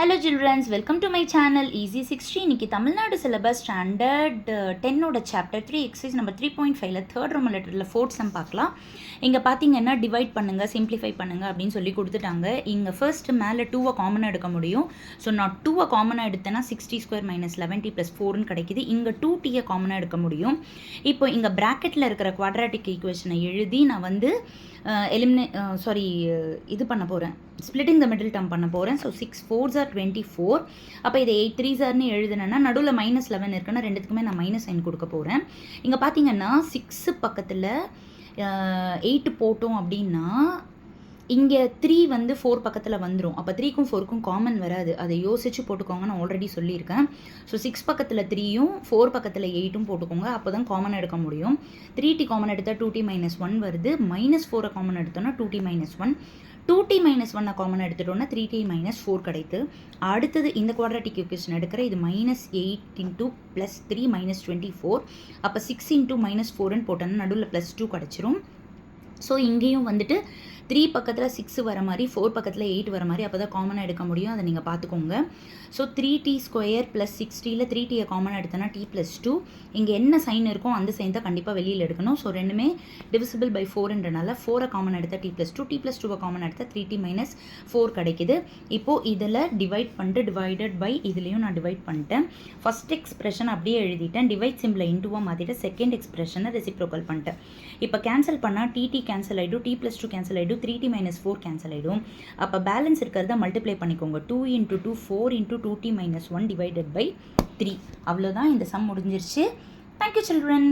Hello children, welcome to my channel Easy 60. இன்னைக்கு Tamil Nadu syllabus standard 10ஓட chapter 3 exercise number 3.5ல third Roman லெட்டரில் fourth some பார்க்கலாம். இங்கே பார்த்தீங்கன்னா divide பண்ணுங்கள், சிம்பிளிஃபை பண்ணுங்கள் அப்படின்னு சொல்லி கொடுத்துட்டாங்க. இங்கே ஃபர்ஸ்ட் மேலே 2 காமனாக எடுக்க முடியும். ஸோ நான் 2 காமனாக எடுத்தேன்னா 60² - 11t + 4ன்னு கிடைக்குது. இங்கே 2t காமனாக எடுக்க முடியும். இப்போ இங்கே ப்ராக்கெட்டில் இருக்கிற குவாட்ராட்டிக் ஈக்குவேஷனை எழுதி நான் வந்து இது பண்ண போகிறேன், ஸ்ப்ளிட்டிங் த மிடில் டேர்ம் பண்ண போகிறேன். So 6 4s are 24. அப்போ இதை 8 3s are எழுதுனேன்னா நடுவில் -11 இருக்குன்னா ரெண்டுத்துக்குமே நான் மைனஸ் சைன் கொடுக்க போகிறேன். இங்கே பார்த்தீங்கன்னா 6 பக்கத்தில் 8 போட்டோம் அப்படின்னா இங்கே 3 வந்து 4 பக்கத்தில் வந்துடும். அப்போ 3க்கும் 4க்கும் காமன் வராது. அதை யோசித்து போட்டுக்கோங்க, நான் ஆல்ரெடி சொல்லியிருக்கேன். ஸோ 6 பக்கத்தில் 3யும் 4 பக்கத்தில் 8ம் போட்டுக்கோங்க, அப்போ தான் காமன் எடுக்க முடியும். 3t காமன் எடுத்தால் 2t - 1 வருது. -4 காமன் எடுத்தோன்னா 2t - 1, 2t - 1 காமன் எடுத்துட்டோன்னா 3t - 4 கிடைத்து. அடுத்தது இந்த குவாட்ராட்டிக் ஈக்குவேஷன் எடுக்கிற இது -8 × +3 -24. அப்போ 6 × -4ன்னு போட்டோன்னா நடுவில் +2 கிடச்சிரும். ஸோ இங்கேயும் வந்துட்டு 3 பக்கத்தில் 6 வர மாதிரி, 4 பக்கத்தில் 8 வர மாதிரி, அப்போ தான் காமனாக எடுக்க முடியும். அதை நீங்கள் பார்த்துக்கோங்க. ஸோ 3t² + 6tயில் 3t காமனாக எடுத்தோன்னா t + 2. இங்கே என்ன சைன் இருக்கோ அந்த சைன் தான் கண்டிப்பாக வெளியில் எடுக்கணும். ஸோ ரெண்டுமே டிவிசிபிள் பை 4ன்றனால 4 காமன் எடுத்தால் t + 2, t + 2 காமன் எடுத்தால் 3t - 4 கிடைக்குது. இப்போது இதில் டிவைட் பண்ணிட்டு டிவைடட் பை இதுலேயும் நான் டிவைட் பண்ணிட்டேன். ஃபஸ்ட் எக்ஸ்பிரஷன் அப்படியே எழுதிட்டேன், டிவைட் சிம்பிளை இன்டூவாக மாற்றிட்டு செகண்ட் எக்ஸ்பிரஷனை ரெசிப்ரோக்கல் பண்ணிட்டேன். இப்போ கேன்சல் பண்ணால் tt கேன்சல் ஆகிடும், t + 2 கேன்சல் ஆகிடும், 3t - 4 கேன்சல் ஆகிடும். அப்போ பேலன்ஸ் இருக்கிறத மல்டிப்ளை பண்ணிக்கோங்க. 2 × 2 4 × 2t - 1 டிவைடட் பை 3. அவ்வளோதான், இந்த சம் முடிஞ்சிருச்சு. Thank you children.